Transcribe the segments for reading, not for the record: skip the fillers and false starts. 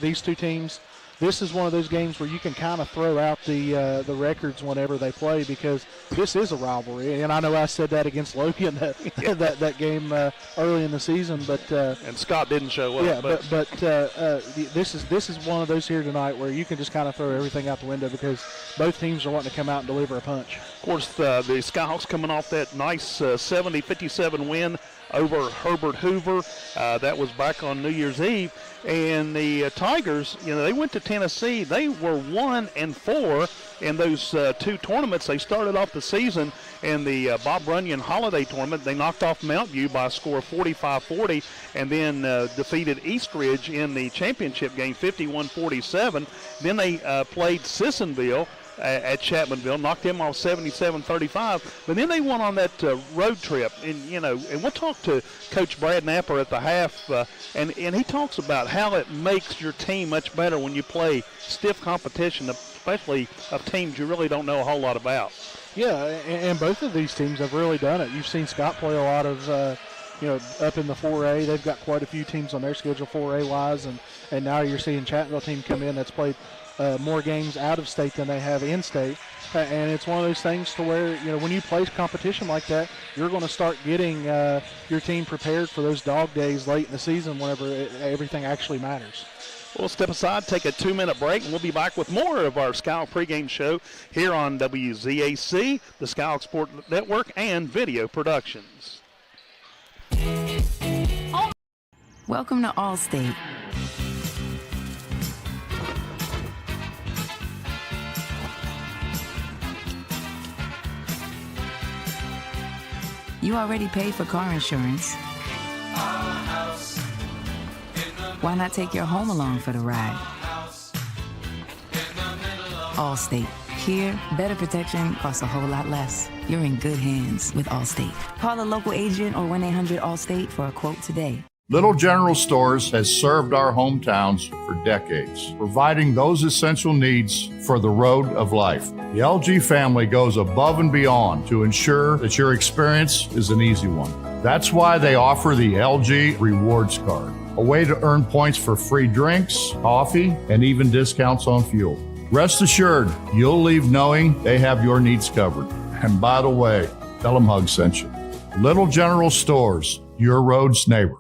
These two teams, this is one of those games where you can kind of throw out the records whenever they play, because this is a rivalry. And I know I said that against Logan that game early in the season, but and Scott didn't show up. Yeah, but this is one of those here tonight where you can just kind of throw everything out the window, because both teams are wanting to come out and deliver a punch. Of course, the Skyhawks coming off that nice 70-57 win over Herbert Hoover. That was back on New Year's Eve. And the Tigers, they went to Tennessee. They were 1-4 in those two tournaments. They started off the season in the Bob Runyon Holiday Tournament. They knocked off Mount View by a score of 45-40, and then defeated Eastridge in the championship game 51-47. Then they played Sissonville at Chapmanville, knocked them off 77-35. But then they went on that road trip, and and we'll talk to Coach Brad Napper at the half, and he talks about how it makes your team much better when you play stiff competition, especially of teams you really don't know a whole lot about. Yeah, and both of these teams have really done it. You've seen Scott play a lot of up in the 4A. They've got quite a few teams on their schedule 4A wise, and now you're seeing Chattanville team come in that's played more games out of state than they have in state. And it's one of those things to where, when you play competition like that, you're going to start getting your team prepared for those dog days late in the season whenever everything actually matters. We'll step aside, take a 2-minute break, and we'll be back with more of our Skyhawk pregame show here on WZAC, the Skyhawk Sport Network, and Video Productions. Welcome to Allstate. You already paid for car insurance. Why not take your home along for the ride? Allstate. Here, better protection costs a whole lot less. You're in good hands with Allstate. Call a local agent or 1-800-ALLSTATE for a quote today. Little General Stores has served our hometowns for decades, providing those essential needs for the road of life. The LG family goes above and beyond to ensure that your experience is an easy one. That's why they offer the LG Rewards Card, a way to earn points for free drinks, coffee, and even discounts on fuel. Rest assured, you'll leave knowing they have your needs covered. And by the way, tell them Hug sent you. Little General Stores, your road's neighbor.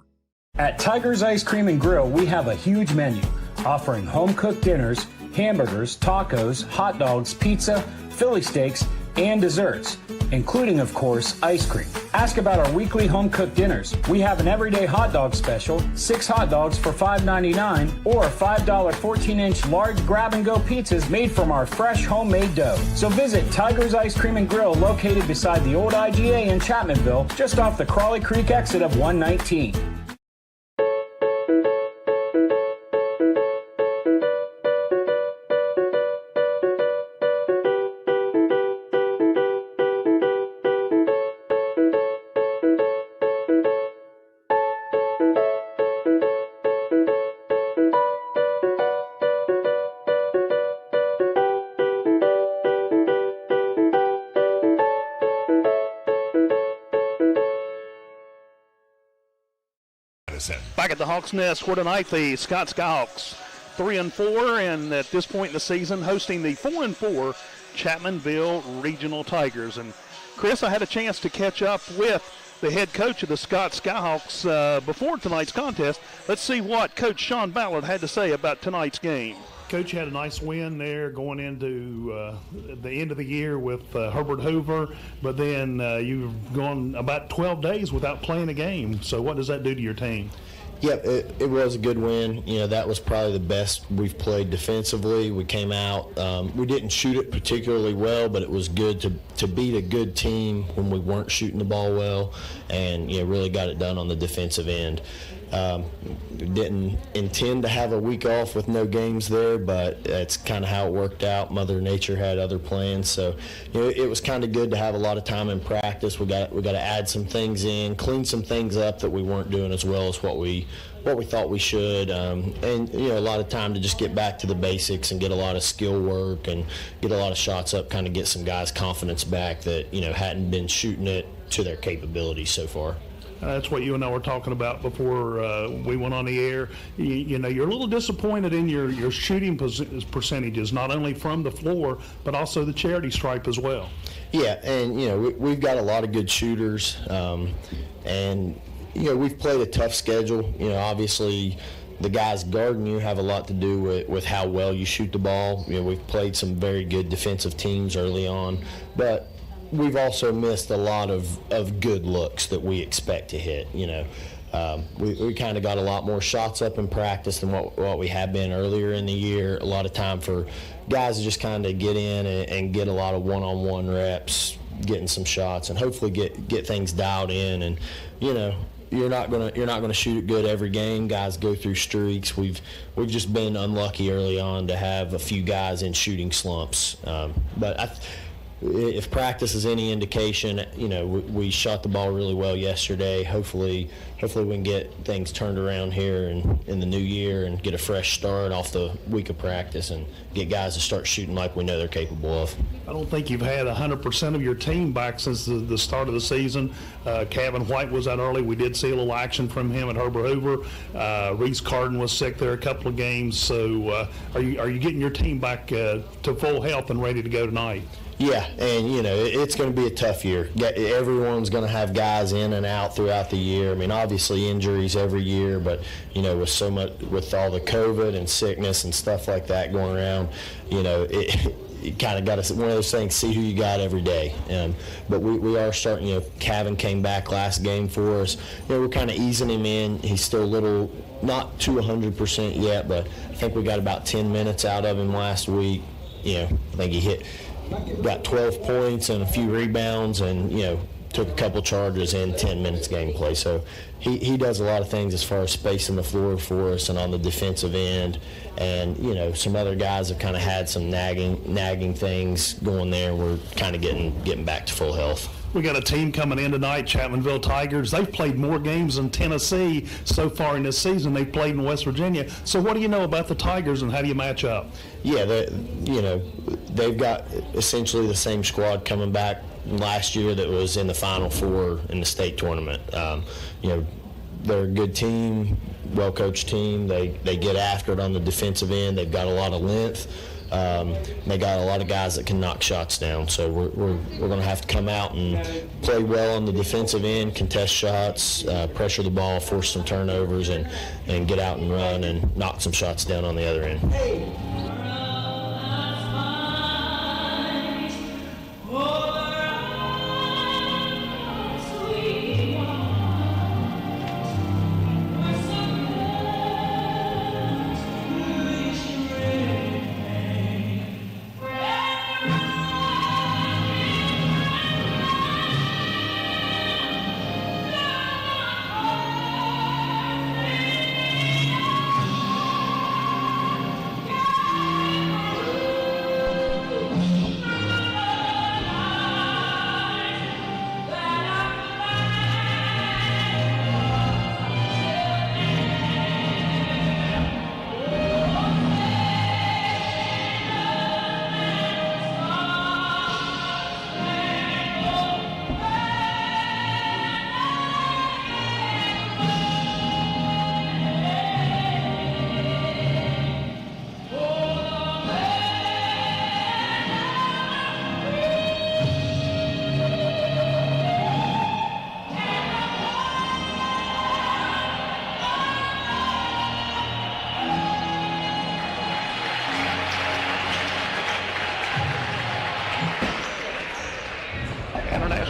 At Tiger's Ice Cream and Grill, we have a huge menu offering home-cooked dinners, hamburgers, tacos, hot dogs, pizza, Philly steaks, and desserts, including, of course, ice cream. Ask about our weekly home-cooked dinners. We have an everyday hot dog special, 6 hot dogs for $5.99, or $5 14-inch large grab-and-go pizzas made from our fresh homemade dough. So visit Tiger's Ice Cream and Grill, located beside the old IGA in Chapmanville, just off the Crawley Creek exit of 119. Back at the Hawks Nest, where tonight the Scott Skyhawks 3-4, and at this point in the season hosting the 4-4 Chapmanville Regional Tigers. And Chris, I had a chance to catch up with the head coach of the Scott Skyhawks before tonight's contest. Let's see what Coach Sean Ballard had to say about tonight's game. Coach had a nice win there going into the end of the year with Herbert Hoover, but then you've gone about 12 days without playing a game. So what does that do to your team? Yep, it was a good win. That was probably the best we've played defensively. We came out, we didn't shoot it particularly well, but it was good to beat a good team when we weren't shooting the ball well, and really got it done on the defensive end. Didn't intend to have a week off with no games there, but that's kind of how it worked out. Mother Nature had other plans, so it was kind of good to have a lot of time in practice. We got to add some things in, clean some things up that we weren't doing as well as what we thought we should, and a lot of time to just get back to the basics and get a lot of skill work and get a lot of shots up, kind of get some guys' confidence back that hadn't been shooting it to their capabilities so far. That's what you and I were talking about before we went on the air. You know, you're a little disappointed in your shooting percentages, not only from the floor, but also the charity stripe as well. Yeah, and, you know, we've got a lot of good shooters, and, you know, we've played a tough schedule. You know, obviously the guys guarding you have a lot to do with how well you shoot the ball. You know, we've played some very good defensive teams early on, but we've also missed a lot of good looks that we expect to hit. You know, we kind of got a lot more shots up in practice than what we had been earlier in the year. A lot of time for guys to just kind of get in and get a lot of one-on-one reps, getting some shots, and hopefully get things dialed in. And, you know, you're not gonna shoot it good every game. Guys go through streaks. We've just been unlucky early on to have a few guys in shooting slumps. But if practice is any indication, you know, we shot the ball really well yesterday. Hopefully we can get things turned around here in the new year and get a fresh start off the week of practice and get guys to start shooting like we know they're capable of. I don't think you've had 100% of your team back since the start of the season. Kevin White was out early. We did see a little action from him at Herbert Hoover. Reese Carden was sick there a couple of games. So are you getting your team back to full health and ready to go tonight? Yeah, and, you know, it's going to be a tough year. Everyone's going to have guys in and out throughout the year. I mean, obviously injuries every year, but, you know, with all the COVID and sickness and stuff like that going around, you know, it kind of got us one of those things, see who you got every day. But we are starting, you know, Kevin came back last game for us. You know, we're kind of easing him in. He's still a little, not to 100% yet, but I think we got about 10 minutes out of him last week. You know, I think he got 12 points and a few rebounds, and, you know, took a couple charges in 10 minutes gameplay. So he does a lot of things as far as spacing the floor for us and on the defensive end. And, you know, some other guys have kind of had some nagging things going there. We're kind of getting back to full health. We got a team coming in tonight, Chapmanville Tigers. They've played more games than Tennessee so far in this season. They've played in West Virginia. So what do you know about the Tigers, and how do you match up? Yeah, you know, they've got essentially the same squad coming back last year that was in the Final Four in the state tournament. You know, they're a good team, well-coached team. They get after it on the defensive end. They've got a lot of length. They got a lot of guys that can knock shots down. So we're going to have to come out and play well on the defensive end, contest shots, pressure the ball, force some turnovers, and get out and run and knock some shots down on the other end.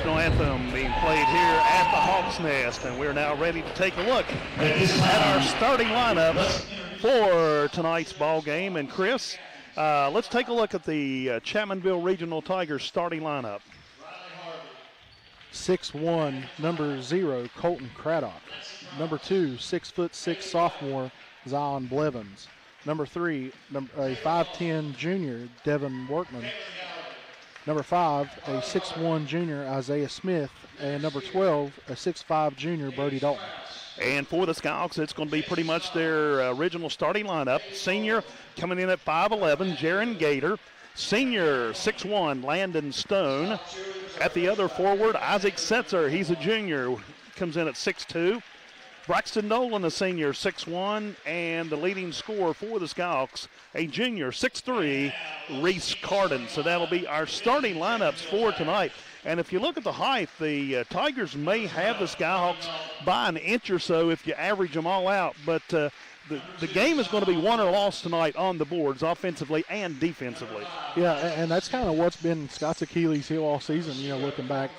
Anthem being played here at the Hawks Nest, and we're now ready to take a look at our starting lineup for tonight's ball game. And Chris, let's take a look at the Chapmanville Regional Tigers starting lineup. 6'1", number 0, Colton Craddock. Number 2, 6'6" sophomore, Zion Blevins. Number 3, a 5'10" junior, Devin Workman. Number 5, a 6'1" junior, Isaiah Smith. And number 12, a 6'5" junior, Brody Dalton. And for the Skyhawks, it's going to be pretty much their original starting lineup. Senior coming in at 5'11", Jaron Gator. Senior, 6'1", Landon Stone. At the other forward, Isaac Setzer. He's a junior. comes in at 6'2". Braxton Nolan, a senior, 6'1", and the leading scorer for the Skyhawks, a junior, 6'3", Reese Carden. So that'll be our starting lineups for tonight. And if you look at the height, the Tigers may have the Skyhawks by an inch or so if you average them all out. But the game is going to be won or lost tonight on the boards, offensively and defensively. Yeah, and that's kind of what's been Scott's Achilles heel all season, looking back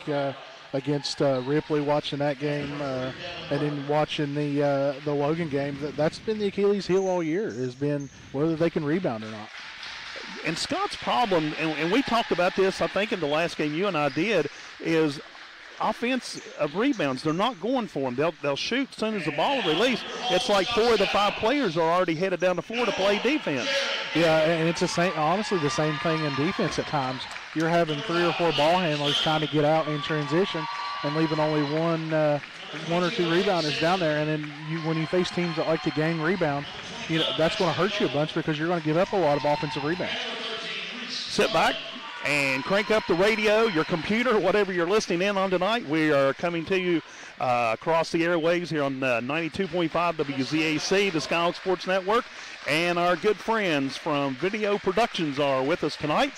against Ripley, watching that game, and then watching the Logan game. That's been the Achilles heel all year, has been whether they can rebound or not. And Scott's problem, and we talked about this, I think, in the last game you and I did, is offense of rebounds. They're not going for them. They'll shoot as soon as the ball is released. It's like 4 of the 5 players are already headed down the floor to play defense. Yeah, and it's honestly the same thing in defense at times. You're having 3 or 4 ball handlers trying to get out in transition and leaving only one or two rebounders down there. And then when you face teams that like to gang rebound, that's going to hurt you a bunch because you're going to give up a lot of offensive rebounds. Sit back and crank up the radio, your computer, whatever you're listening in on tonight. We are coming to you across the airwaves here on 92.5 WZAC, the Skyhawk Sports Network. And our good friends from Video Productions are with us tonight,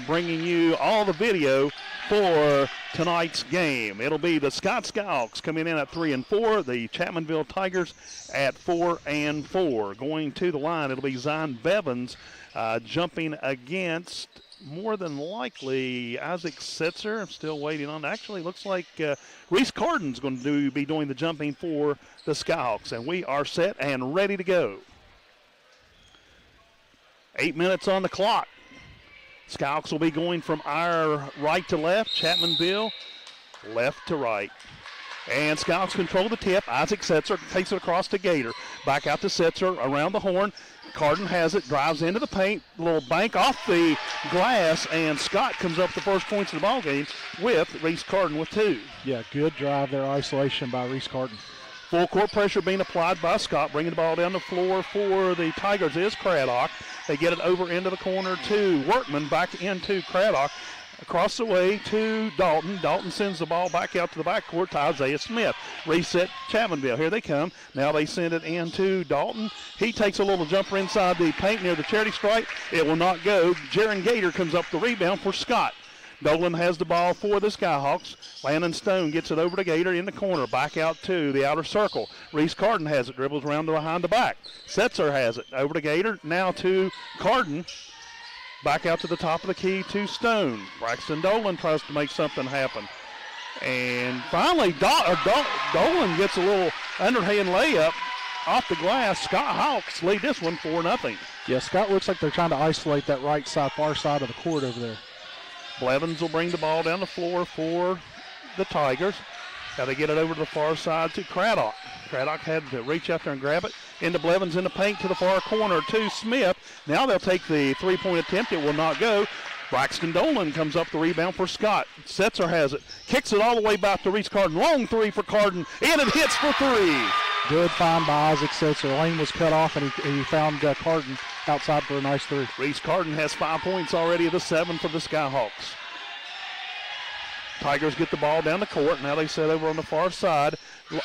bringing you all the video for tonight's game. It'll be the Scott Skyhawks coming in at 3-4, the Chapmanville Tigers at 4-4. Going to the line, it'll be Zion Bevins jumping against, more than likely, Isaac Setzer. I'm still waiting on. Actually, looks like Reese Carden's going to be doing the jumping for the Skyhawks. And we are set and ready to go. 8 minutes on the clock. Skyhawks will be going from our right to left, Chapmanville left to right. And Skyhawks control the tip. Isaac Setzer takes it across to Gator. Back out to Setzer around the horn. Carden has it, drives into the paint, little bank off the glass, and Scott comes up the first points of the ball game with Reese Carden with 2. Yeah, good drive there, isolation by Reese Carden. Full court pressure being applied by Scott, bringing the ball down the floor for the Tigers is Craddock. They get it over into the corner to Workman, back into Craddock. Across the way to Dalton. Dalton sends the ball back out to the backcourt to Isaiah Smith. Reset Chapmanville. Here they come. Now they send it into Dalton. He takes a little jumper inside the paint near the charity stripe. It will not go. Jaron Gator comes up the rebound for Scott. Dolan has the ball for the Skyhawks. Landon Stone gets it over to Gator in the corner. Back out to the outer circle. Reese Carden has it. Dribbles around to behind the back. Setzer has it. Over to Gator. Now to Carden. Back out to the top of the key to Stone. Braxton Dolan tries to make something happen. And finally, Dolan gets a little underhand layup off the glass. Scott Hawks lead this one 4-0. Yeah, Scott looks like they're trying to isolate that right side, far side of the court over there. Blevins will bring the ball down the floor for the Tigers. Got to get it over to the far side to Craddock. Craddock had to reach out there and grab it. Into Blevins in the paint to the far corner to Smith. Now they'll take the three-point attempt. It will not go. Braxton Dolan comes up the rebound for Scott. Setzer has it. Kicks it all the way back to Reese Carden. Long 3 for Carden. And it hits for 3. Good find by Isaac Setzer. Lane was cut off, and he found Carden outside for a nice 3. Reese Carden has 5 points already, the 7 for the Skyhawks. Tigers get the ball down the court. Now they set over on the far side.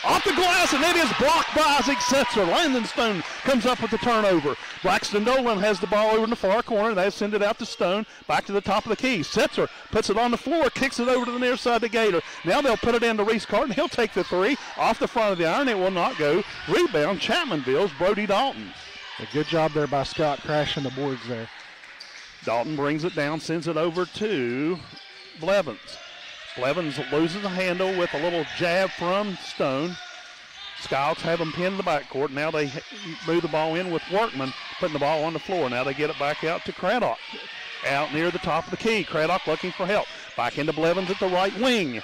Off the glass, and it is blocked by Isaac Setzer. Landon Stone comes up with the turnover. Braxton Dolan has the ball over in the far corner. They send it out to Stone. Back to the top of the key. Setzer puts it on the floor, kicks it over to the near side to Gator. Now they'll put it into Reese Carden. He'll take the 3 off the front of the iron. It will not go. Rebound, Chapmanville's Brody Dalton. A good job there by Scott crashing the boards there. Dalton brings it down, sends it over to Blevins. Blevins loses the handle with a little jab from Stone. Skyhawks have them pinned in the backcourt. Now they move the ball in with Workman, putting the ball on the floor. Now they get it back out to Craddock. Out near the top of the key. Craddock looking for help. Back into Blevins at the right wing.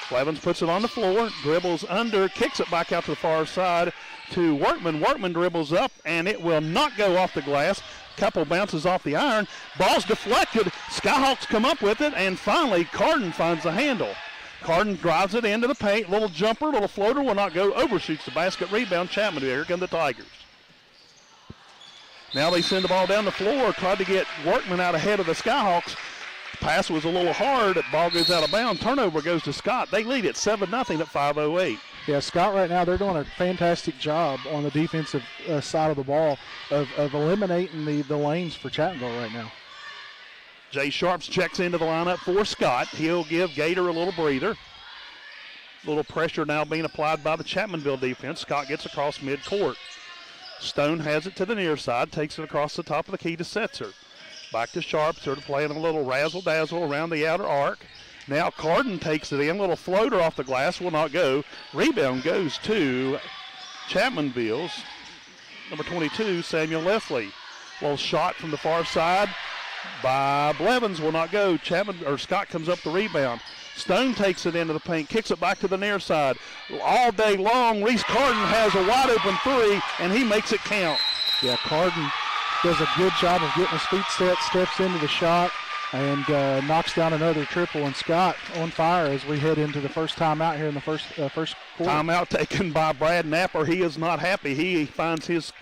Blevins puts it on the floor, dribbles under, kicks it back out to the far side to Workman. Workman dribbles up, and it will not go off the glass. Couple bounces off the iron. Ball's deflected. Skyhawks come up with it, and finally Carden finds the handle. Carden drives it into the paint. Little jumper, little floater will not go. Overshoots the basket. Rebound, Chapman. Here come the Tigers. Now they send the ball down the floor. Tried to get Workman out ahead of the Skyhawks. Pass was a little hard. The ball goes out of bounds. Turnover goes to Scott. They lead it 7-0 at 5:08. Yeah, Scott right now, they're doing a fantastic job on the defensive side of the ball of eliminating the lanes for Chapmanville right now. Jay Sharps checks into the lineup for Scott. He'll give Gator a little breather. Little pressure now being applied by the Chapmanville defense. Scott gets across midcourt. Stone has it to the near side, takes it across the top of the key to Setzer. Back to Sharps, sort of playing a little razzle-dazzle around the outer arc. Now Carden takes it in, little floater off the glass, will not go. Rebound goes to Chapmanville's number 22, Samuel Leslie. Little shot from the far side by Blevins, will not go. Scott comes up the rebound. Stone takes it into the paint, kicks it back to the near side. All day long, Reese Carden has a wide open three, and he makes it count. Yeah, Carden does a good job of getting his feet set, steps into the shot, and knocks down another triple. And Scott on fire as we head into the first timeout here in the first quarter. Timeout taken by Brad Napper. He is not happy. He finds his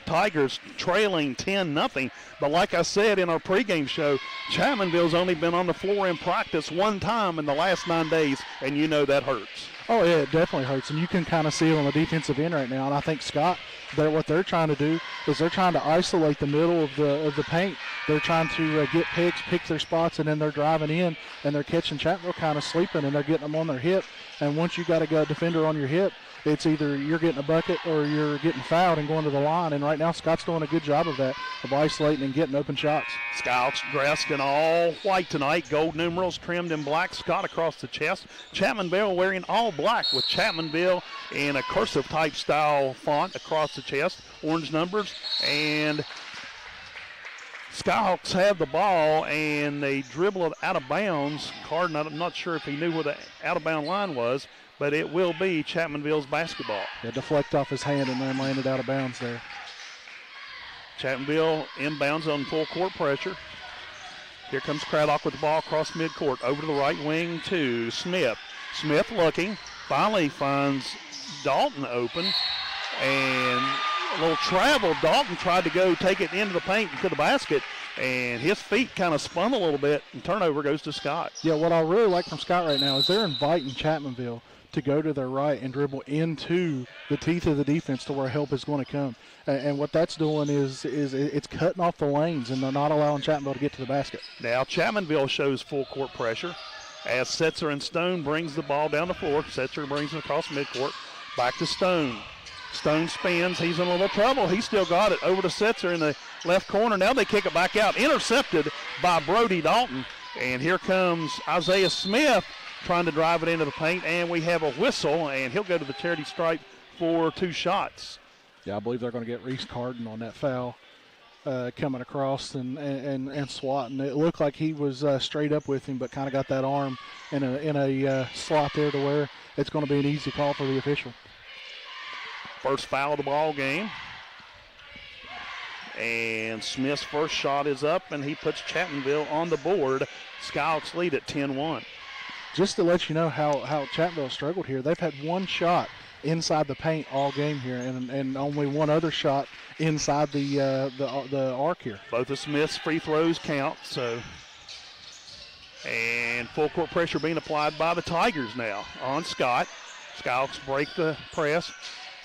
Tigers trailing 10-0. But like I said in our pregame show, Chapmanville's only been on the floor in practice one time in the last 9 days, and you know that hurts. Oh, yeah, it definitely hurts, and you can kind of see it on the defensive end right now. And I think Scott, what they're trying to do is they're trying to isolate the middle of the paint. They're trying to get picks, pick their spots, and then they're driving in, and they're catching Chapmanville kind of sleeping, and they're getting them on their hip. And once you got a defender on your hip, it's either you're getting a bucket or you're getting fouled and going to the line. And right now, Scott's doing a good job of that, of isolating and getting open shots. Scouts dressed in all white tonight, gold numerals trimmed in black. Scott across the chest. Chapmanville wearing all black with Chapmanville in a cursive type style font across the chest. Orange numbers. And Skyhawks have the ball, and they dribble it out of bounds. Carden, I'm not sure if he knew where the out-of-bound line was, but it will be Chapmanville's basketball. Yeah, deflect off his hand and then landed out of bounds there. Chapmanville inbounds on full court pressure. Here comes Craddock with the ball across midcourt. Over to the right wing to Smith. Smith looking, finally finds Dalton open, and a little travel. Dalton tried to go take it into the paint to the basket, and his feet kind of spun a little bit, and turnover goes to Scott. Yeah, what I really like from Scott right now is they're inviting Chapmanville to go to their right and dribble into the teeth of the defense to where help is going to come. And what that's doing is it's cutting off the lanes, and they're not allowing Chapmanville to get to the basket. Now Chapmanville shows full court pressure as Setzer and Stone brings the ball down the floor. Setzer brings it across midcourt. Back to Stone. Stone spins. He's in a little trouble. He still got it over to Setzer in the left corner. Now they kick it back out. Intercepted by Brody Dalton. And here comes Isaiah Smith trying to drive it into the paint. And we have a whistle, and he'll go to the charity stripe for 2 shots. Yeah, I believe they're going to get Reese Carden on that foul coming across and swatting. It looked like he was straight up with him, but kind of got that arm in a slot there to where it's going to be an easy call for the official. First foul of the ball game. And Smith's first shot is up, and he puts Chapmanville on the board. Skyhawks lead at 10-1. Just to let you know how Chapmanville struggled here, they've had 1 shot inside the paint all game here, and only 1 other shot inside the arc here. Both of Smith's free throws count, so. And full court pressure being applied by the Tigers now on Scott. Skyhawks break the press.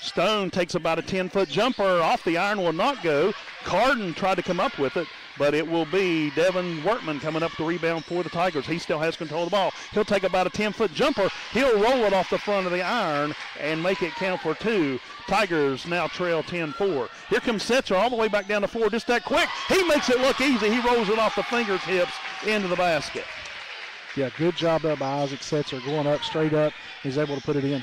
Stone takes about a 10-foot jumper off the iron, will not go. Carden tried to come up with it, but it will be Devin Workman coming up the rebound for the Tigers. He still has control of the ball. He'll take about a 10-foot jumper. He'll roll it off the front of the iron and make it count for 2. Tigers now trail 10-4. Here comes Setzer all the way back down the floor just that quick. He makes it look easy. He rolls it off the fingertips into the basket. Yeah, good job there by Isaac Setzer, going up, straight up. He's able to put it in.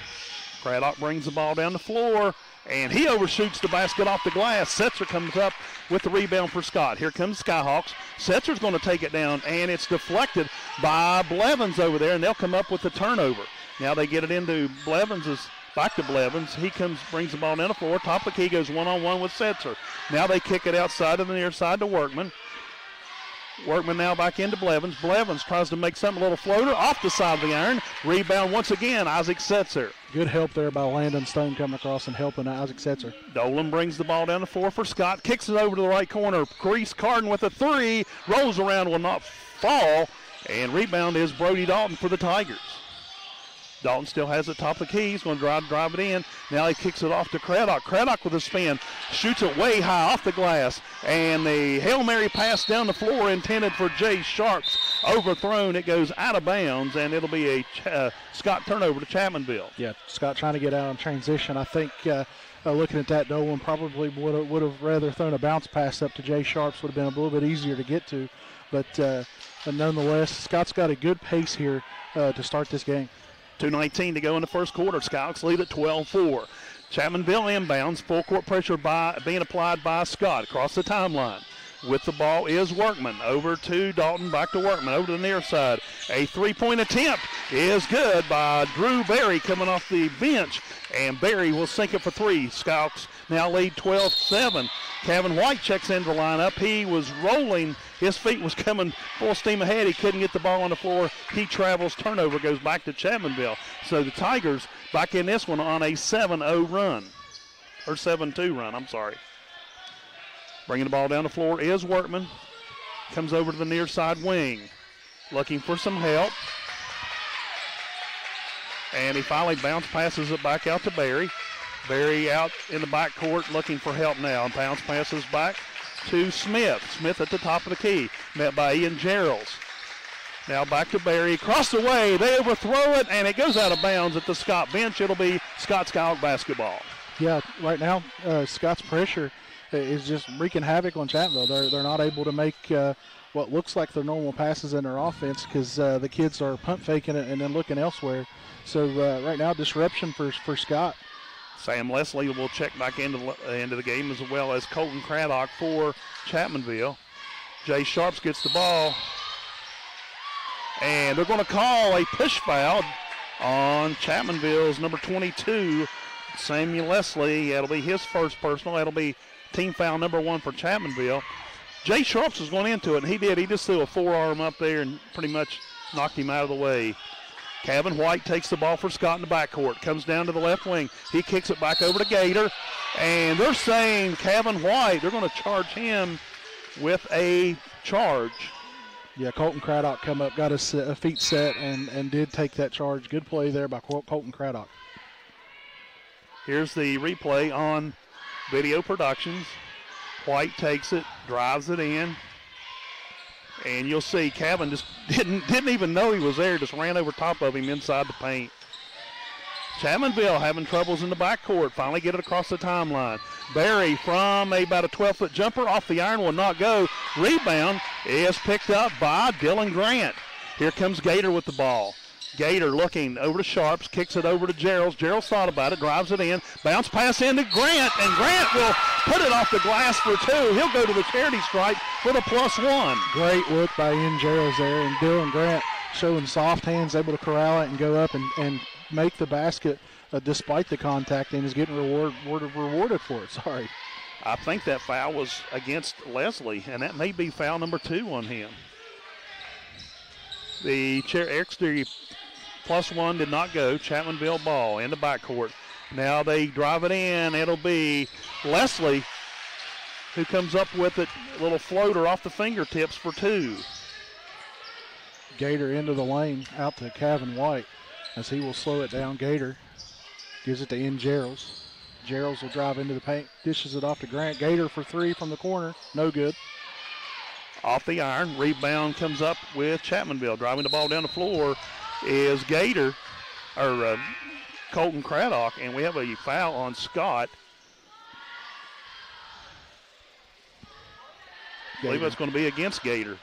Craddock brings the ball down the floor, and he overshoots the basket off the glass. Setzer comes up with the rebound for Scott. Here comes Skyhawks. Setzer's going to take it down, and it's deflected by Blevins over there, and they'll come up with the turnover. Now they get it into back to Blevins. He brings the ball down the floor. Top of the key, goes one-on-one with Setzer. Now they kick it outside of the near side to Workman. Workman now back into Blevins. Blevins tries to make something, a little floater off the side of the iron. Rebound once again, Isaac Setzer. Good help there by Landon Stone coming across and helping Isaac Setzer. Dolan brings the ball down the floor for Scott, kicks it over to the right corner. Crease Carden with a three, rolls around, will not fall, and rebound is Brody Dalton for the Tigers. Dalton still has it top of the key. He's going to drive it in. Now he kicks it off to Craddock. Craddock with a spin. Shoots it way high off the glass. And the Hail Mary pass down the floor intended for Jay Sharps. Overthrown. It goes out of bounds, and it'll be a Scott turnover to Chapmanville. Yeah, Scott trying to get out on transition. I think looking at that, Dolan probably would have rather thrown a bounce pass up to Jay Sharps. Would have been a little bit easier to get to. But nonetheless, Scott's got a good pace here to start this game. 2:19 to go in the first quarter. Scouts lead at 12-4. Chapmanville inbounds. Full court pressure being applied by Scott across the timeline. With the ball is Workman. Over to Dalton, back to Workman, over to the near side. A three-point attempt is good by Drew Berry coming off the bench, and Berry will sink it for three. Scouts now lead 12-7. Kevin White checks into the lineup. He was rolling. His feet was coming full steam ahead. He couldn't get the ball on the floor. He travels. Turnover goes back to Chapmanville. So the Tigers back in this one on a 7-0 run. Or 7-2 run, I'm sorry. Bringing the ball down the floor is Workman. Comes over to the near side wing. Looking for some help. And he finally bounce passes it back out to Berry. Berry out in the backcourt looking for help now. And bounce passes back to Smith. Smith at the top of the key. Met by Ian Geralds. Now back to Berry. Across the way. They overthrow it, and it goes out of bounds at the Scott bench. It'll be Scott Skyhawk basketball. Yeah, right now Scott's pressure is just wreaking havoc on Chapmanville. They're not able to make what looks like their normal passes in their offense because the kids are punt faking it and then looking elsewhere. So right now, disruption for Scott. Sam Leslie will check back into the game, as well as Colton Craddock for Chapmanville. Jay Sharps gets the ball, and they're going to call a push foul on Chapmanville's number 22, Samuel Leslie. That'll be his first personal. That'll be team foul number 1 for Chapmanville. Jay Sharps was going into it, and he did. He just threw a forearm up there and pretty much knocked him out of the way. Kevin White takes the ball for Scott in the backcourt. Comes down to the left wing. He kicks it back over to Gator. And they're saying Kevin White, they're going to charge him with a charge. Yeah, Colton Craddock come up, got his feet set, and did take that charge. Good play there by Colton Craddock. Here's the replay on Video Productions. White takes it, drives it in. And you'll see Kevin just didn't even know he was there, just ran over top of him inside the paint. Chapmanville having troubles in the backcourt. Finally get it across the timeline. Berry from about a 12-foot jumper off the iron will not go. Rebound is picked up by Dylan Grant. Here comes Gator with the ball. Gator looking over to Sharps, kicks it over to Geralds. Geralds thought about it, drives it in. Bounce pass into Grant, and Grant will put it off the glass for 2. He'll go to the charity stripe for the +1. Great look by Ian Geralds there, and Dylan Grant showing soft hands, able to corral it and go up and make the basket despite the contact, and is getting rewarded for it. Sorry. I think that foul was against Leslie, and that may be foul number 2 on him. The exterior +1 did not go. Chapmanville ball in the backcourt. Now they drive it in. It'll be Leslie who comes up with it. A little floater off the fingertips for 2. Gator into the lane, out to Kevin White as he will slow it down. Gator gives it to Ian Geralds. Geralds will drive into the paint, dishes it off to Grant. Gator for 3 from the corner. No good. Off the iron. Rebound comes up with Chapmanville. Driving the ball down the floor is Gator, or Colton Craddock, and we have a foul on Scott. I believe it's going to be against Gator.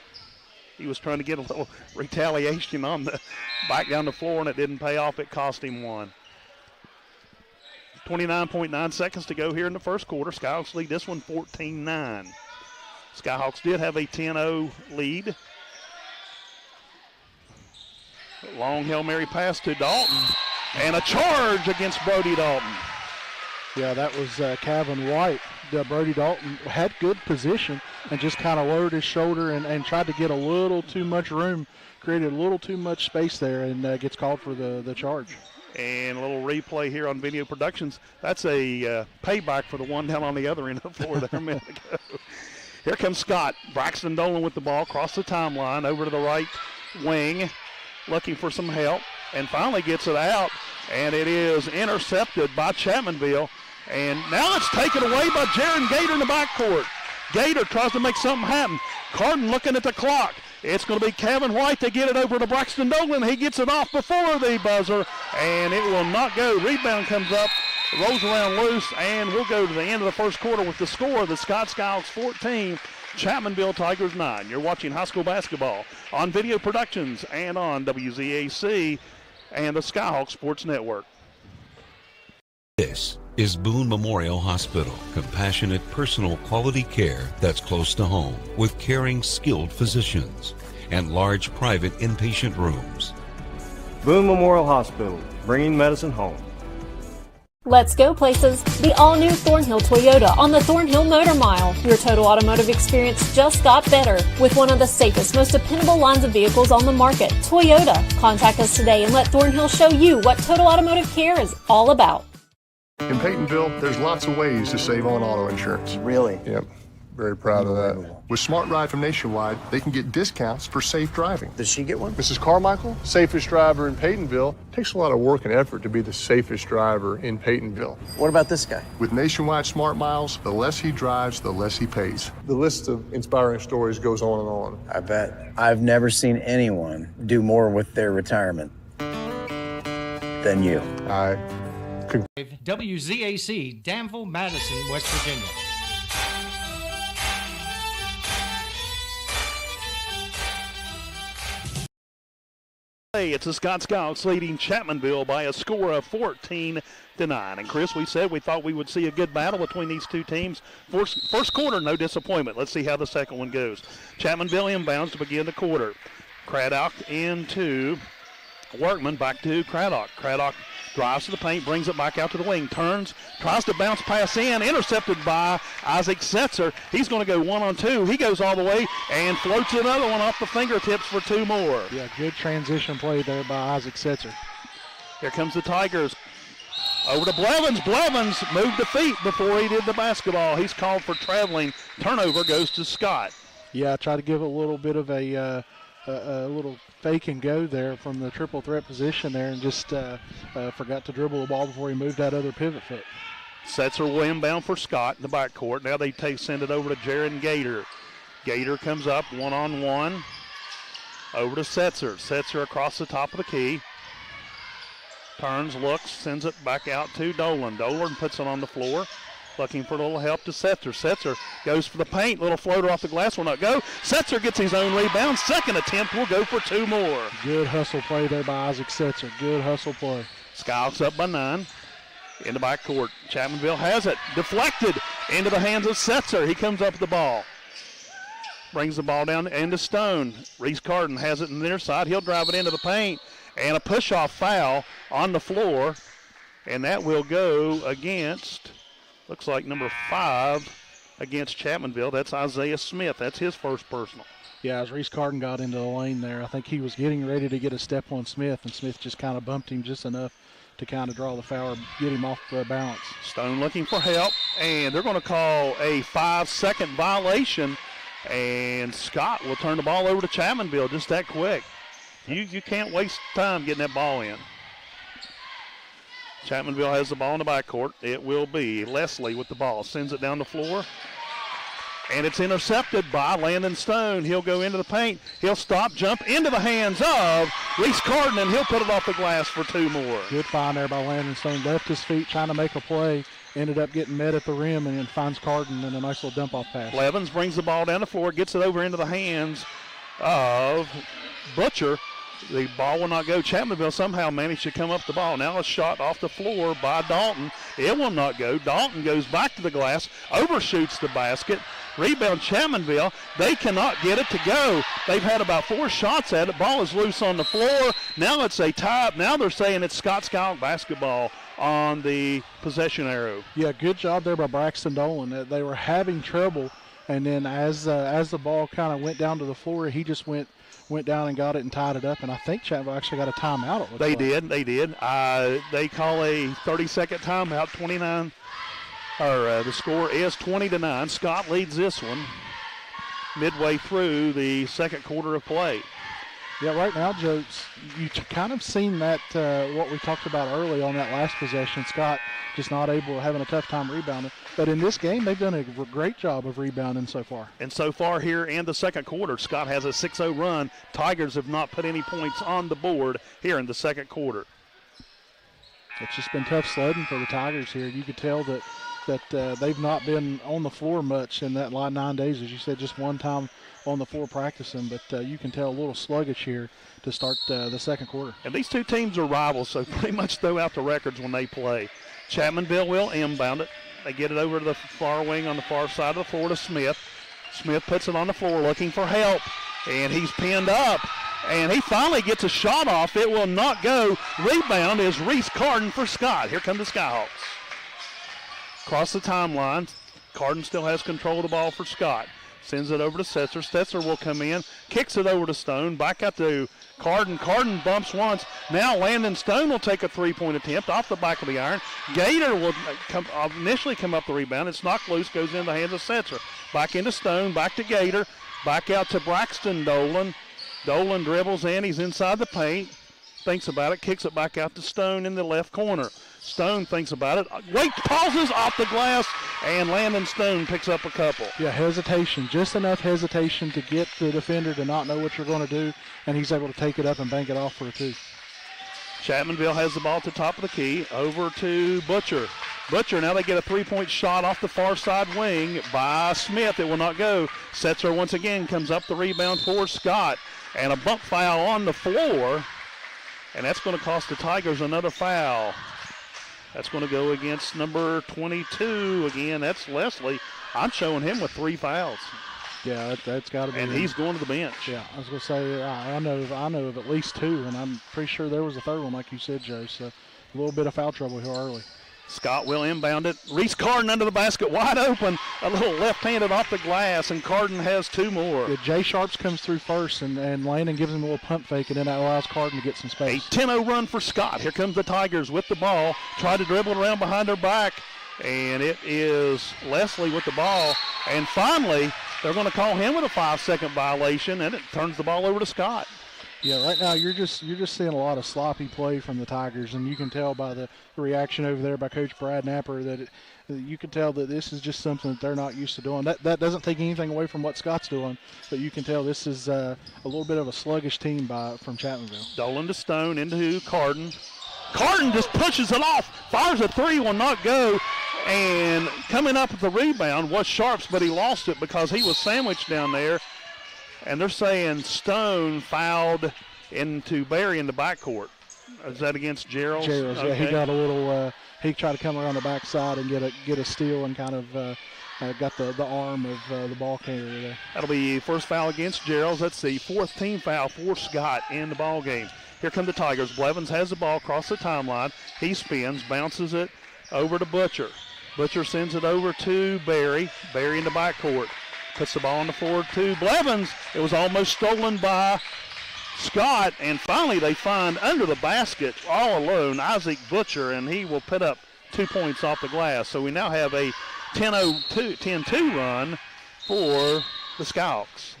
He was trying to get a little retaliation on the back down the floor, and it didn't pay off. It cost him 1. 29.9 seconds to go here in the first quarter. Skyhawks lead this one 14-9. Skyhawks did have a 10-0 lead. Long Hail Mary pass to Dalton, and a charge against Brody Dalton. Yeah, that was Kevin White. Brody Dalton had good position and just kind of lowered his shoulder and tried to get a little too much room, created a little too much space there, and gets called for the charge. And a little replay here on Video Productions. That's a payback for the one down on the other end of the floor there a minute ago. Here comes Scott. Braxton Dolan with the ball across the timeline over to the right wing, looking for some help, and finally gets it out, and it is intercepted by Chapmanville. And now it's taken away by Jaron Gator in the backcourt. Gator tries to make something happen. Carden looking at the clock. It's going to be Kevin White to get it over to Braxton Dolan. He gets it off before the buzzer, and it will not go. Rebound comes up, rolls around loose, and we'll go to the end of the first quarter with the score. The Scott Skyhawks 14, Chapmanville Tigers 9. You're watching high school basketball on Video Productions and on WZAC and the Skyhawk Sports Network. This is Boone Memorial Hospital. Compassionate, personal, quality care that's close to home with caring, skilled physicians and large private inpatient rooms. Boone Memorial Hospital, bringing medicine home. Let's go places. The all-new Thornhill Toyota on the Thornhill Motor Mile. Your total automotive experience just got better with one of the safest, most dependable lines of vehicles on the market, Toyota. Contact us today and let Thornhill show you what total automotive care is all about. In Peytonville, there's lots of ways to save on auto insurance. Really? Yep. Very proud of that. With Smart Ride from Nationwide, they can get discounts for safe driving. Does she get one? Mrs. Carmichael, safest driver in Peytonville, takes a lot of work and effort to be the safest driver in Peytonville. What about this guy? With Nationwide Smart Miles, the less he drives, the less he pays. The list of inspiring stories goes on and on. I bet. I've never seen anyone do more with their retirement than you. WZAC, Danville, Madison, West Virginia. Hey, it's the Scott Skyhawks leading Chapmanville by a score of 14-9. And Chris, we said we thought we would see a good battle between these two teams. First quarter, no disappointment. Let's see how the second one goes. Chapmanville inbounds to begin the quarter. Craddock into Workman, back to Craddock. Craddock drives to the paint, brings it back out to the wing, turns, tries to bounce pass in, intercepted by Isaac Setzer. He's going to go 1-on-2. He goes all the way and floats another one off the fingertips for two more. Yeah, good transition play there by Isaac Setzer. Here comes the Tigers. Over to Blevins. Blevins moved the feet before he did the basketball. He's called for traveling. Turnover goes to Scott. Yeah, try to give a little bit of a little fake and go there from the triple threat position there, and just forgot to dribble the ball before he moved that other pivot foot. Setzer will inbound for Scott in the backcourt. Now they send it over to Jaron Gator. Gator comes up 1-on-1 over to Setzer. Setzer across the top of the key. Turns, looks, sends it back out to Dolan. Dolan puts it on the floor, looking for a little help to Setzer. Setzer goes for the paint. Little floater off the glass will not go. Setzer gets his own rebound. Second attempt will go for two more. Good hustle play there by Isaac Setzer. Good hustle play. Skyhawks up by 9. In the backcourt. Chapmanville has it. Deflected into the hands of Setzer. He comes up with the ball. Brings the ball down into Stone. Reese Carden has it on the near side. He'll drive it into the paint. And a push-off foul on the floor. And that will go against, looks like number 5 against Chapmanville. That's Isaiah Smith. That's his first personal. Yeah, as Reese Carden got into the lane there, I think he was getting ready to get a step on Smith, and Smith just kind of bumped him just enough to kind of draw the foul or get him off balance. Stone looking for help, and they're going to call a 5-second violation, and Scott will turn the ball over to Chapmanville just that quick. You can't waste time getting that ball in. Chapmanville has the ball in the backcourt. It will be Leslie with the ball. Sends it down the floor. And it's intercepted by Landon Stone. He'll go into the paint. He'll stop, jump into the hands of Reese Carden, and he'll put it off the glass for two more. Good find there by Landon Stone. Left his feet trying to make a play. Ended up getting met at the rim and then finds Carden in a nice little dump-off pass. Blevins brings the ball down the floor, gets it over into the hands of Butcher. The ball will not go. Chapmanville somehow managed to come up the ball. Now a shot off the floor by Dalton. It will not go. Dalton goes back to the glass, overshoots the basket. Rebound Chapmanville. They cannot get it to go. They've had about 4 shots at it. Ball is loose on the floor. Now it's a tie. Now they're saying it's Scott Skyhawk basketball on the possession arrow. Yeah, good job there by Braxton Dolan. They were having trouble And then as the ball kind of went down to the floor, he just went down and got it and tied it up. And I think Chattanooga actually got a timeout. They did. They call a 30-second timeout. The score is 20-9. Scott leads this one midway through the second quarter of play. Yeah, right now, Joe, you kind of seen that what we talked about early on that last possession. Scott just not having a tough time rebounding. But in this game, they've done a great job of rebounding so far. And so far here in the second quarter, Scott has a 6-0 run. Tigers have not put any points on the board here in the second quarter. It's just been tough sledding for the Tigers here. You could tell that they've not been on the floor much in that 9 days, as you said, just one time on the floor practicing, but you can tell a little sluggish here to start the second quarter. And these two teams are rivals, so pretty much throw out the records when they play. Chapmanville will inbound it. They get it over to the far wing on the far side of the floor to Smith. Smith puts it on the floor looking for help, and he's pinned up, and he finally gets a shot off. It will not go. Rebound is Reese Carden for Scott. Here come the Skyhawks. Across the timeline, Carden still has control of the ball for Scott. Sends it over to Setzer. Setzer will come in, kicks it over to Stone, back out to Carden. Carden bumps once. Now Landon Stone will take a three-point attempt off the back of the iron. Gator will initially come up the rebound. It's knocked loose, goes in the hands of Setzer. Back into Stone, back to Gator, back out to Braxton Dolan. Dolan dribbles in. He's inside the paint. Thinks about it, kicks it back out to Stone in the left corner. Stone thinks about it. Wait, pauses off the glass, and Landon Stone picks up a couple. Yeah, hesitation. Just enough hesitation to get the defender to not know what you're going to do, and he's able to take it up and bank it off for a two. Chapmanville has the ball at the top of the key. Over to Butcher. Butcher, now they get a three-point shot off the far side wing by Smith. It will not go. Setzer once again comes up the rebound for Scott. And a bump foul on the floor. And that's going to cost the Tigers another foul. That's going to go against number 22 again. That's Leslie. I'm showing him with 3 fouls. Yeah, that's got to be. And he's going to the bench. Yeah, I was going to say I know of at least 2, and I'm pretty sure there was a third one, like you said, Joe. So a little bit of foul trouble here early. Scott will inbound it. Reese Carden under the basket, wide open. A little left-handed off the glass, and Carden has 2 more. Yeah, Jay Sharps comes through first, and Landon gives him a little pump fake, and then that allows Carden to get some space. A 10-0 run for Scott. Here comes the Tigers with the ball. Try to dribble it around behind their back, and it is Leslie with the ball. And finally, they're going to call him with a 5-second violation, and it turns the ball over to Scott. Yeah, right now you're just seeing a lot of sloppy play from the Tigers, and you can tell by the reaction over there by Coach Brad Napper that you can tell that this is just something that they're not used to doing. That doesn't take anything away from what Scott's doing, but you can tell this is a little bit of a sluggish team from Chapmanville. Dolan to Stone into Carden. Carden just pushes it off, fires a 3, will not go, and coming up with the rebound was Sharps, but he lost it because he was sandwiched down there. And they're saying Stone fouled into Barry in the backcourt. Is that against Gerald? Gerald, okay. Yeah, he got a little. He tried to come around the backside and get a steal and kind of got the arm of the ball carrier there. That'll be first foul against Gerald. That's the 4th team foul for Scott in the ball game. Here come the Tigers. Blevins has the ball across the timeline. He spins, bounces it over to Butcher. Butcher sends it over to Barry. Barry in the backcourt. Puts the ball on the floor to Blevins. It was almost stolen by Scott, and finally they find under the basket all alone Isaac Butcher, and he will put up 2 points off the glass. So we now have a 10-2 run for the Skyhawks.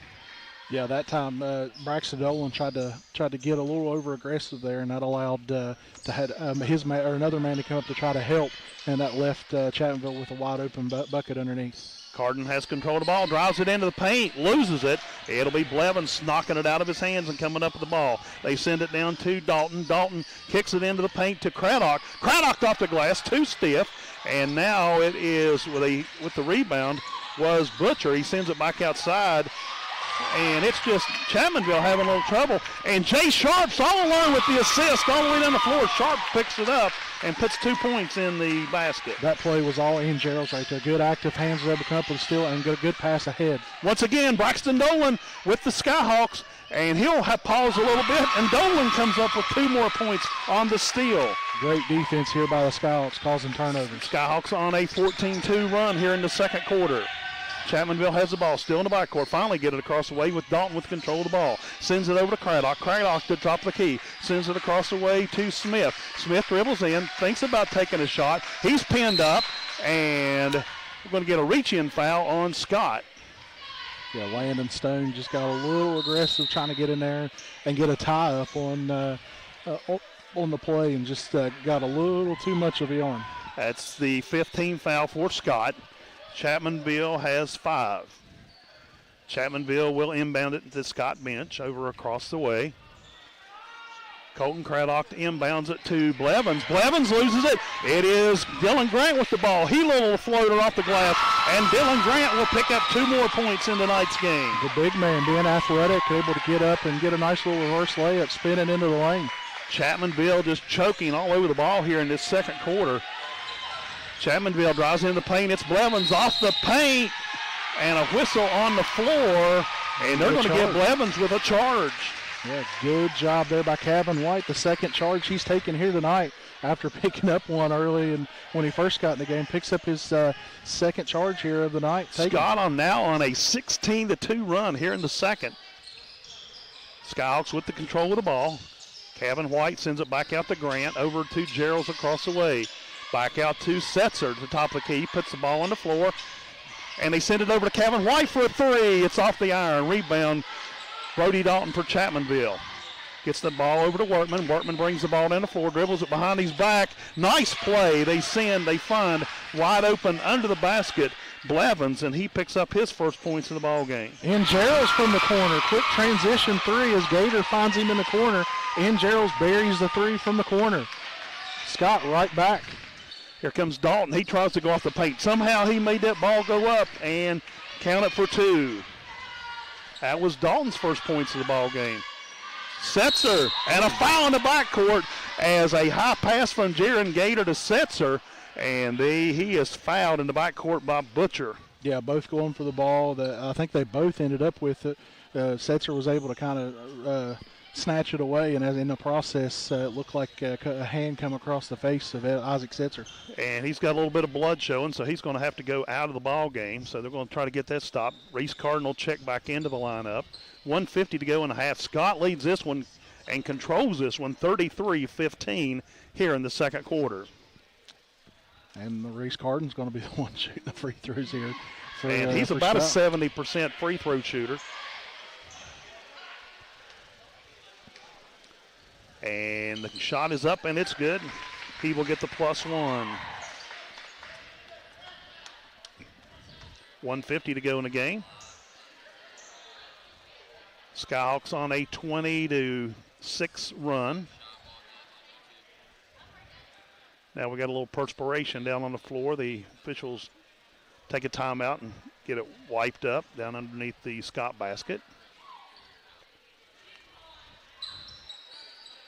Yeah, that time Braxton Dolan tried to get a little over aggressive there, and that allowed another man to come up to try to help, and that left Chapmanville with a wide open bucket underneath. Carden has control of the ball, drives it into the paint, loses it. It'll be Blevins knocking it out of his hands and coming up with the ball. They send it down to Dalton. Dalton kicks it into the paint to Craddock. Craddock off the glass, too stiff. And now it is with the rebound was Butcher. He sends it back outside. And it's just Chapmanville having a little trouble. And Jay Sharps all alone with the assist all the way down the floor. Sharps picks it up and puts 2 points in the basket. That play was all in Gerald's right there. Good active hands able to come up with a steal and get a good pass ahead. Once again, Braxton Dolan with the Skyhawks, and he'll have paused a little bit, and Dolan comes up with 2 more points on the steal. Great defense here by the Skyhawks, causing turnovers. Skyhawks on a 14-2 run here in the second quarter. Chapmanville has the ball, still in the backcourt. Finally get it across the way with Dalton with control of the ball. Sends it over to Craddock. Craddock to drop the key. Sends it across the way to Smith. Smith dribbles in, thinks about taking a shot. He's pinned up, and we're going to get a reach-in foul on Scott. Yeah, Landon Stone just got a little aggressive trying to get in there and get a tie up on the play and just got a little too much of a yarn. That's the 15th foul for Scott. Chapmanville has 5. Chapmanville will inbound it to the Scott bench over across the way. Colton Craddock inbounds it to Blevins. Blevins loses it. It is Dylan Grant with the ball. He little floater off the glass, and Dylan Grant will pick up 2 more points in tonight's game. The big man being athletic, able to get up and get a nice little reverse layup, spinning into the lane. Chapmanville just choking all over the ball here in this second quarter. Chapmanville drives in the paint. It's Blevins off the paint, and a whistle on the floor, and they're going to give Blevins with a charge. Yeah, good job there by Kevin White. The second charge he's taken here tonight after picking up one early and when he first got in the game. Picks up his second charge here of the night. Scott now on a 16-2 run here in the second. Skyhawks with the control of the ball. Kevin White sends it back out to Grant, over to Gerald's across the way. Back out to Setzer at the top of the key, puts the ball on the floor, and they send it over to Kevin White for a 3. It's off the iron. Rebound, Brody Dalton for Chapmanville. Gets the ball over to Workman. Workman brings the ball down the floor, dribbles it behind his back. Nice play. They find wide open under the basket Blevins, and he picks up his first points in the ball game. And Gerald's from the corner. Quick transition 3 as Gator finds him in the corner. And Gerald's buries the 3 from the corner. Scott right back. Here comes Dalton. He tries to go off the paint. Somehow he made that ball go up and count it for 2. That was Dalton's first points of the ball game. Setzer, and a foul in the backcourt as a high pass from Jaron Gator to Setzer, and he is fouled in the backcourt by Butcher. Yeah, both going for the ball. I think they both ended up with it. Setzer was able to kind of snatch it away, and as in the process, it looked like a hand come across the face of Isaac Setzer. And he's got a little bit of blood showing, so he's going to have to go out of the ball game. So they're going to try to get that stopped. Reese Cardinal check back into the lineup. 1:50 to go in the half. Scott leads this one and controls this one 33-15 here in the second quarter. And Maurice Cardin's going to be the one shooting the free throws here. And he's about a 70% free throw shooter. And the shot is up, and it's good. He will get the +1. 1:50 to go in the game. Skyhawks on a 20-6 run. Now we got a little perspiration down on the floor. The officials take a timeout and get it wiped up down underneath the Scott basket.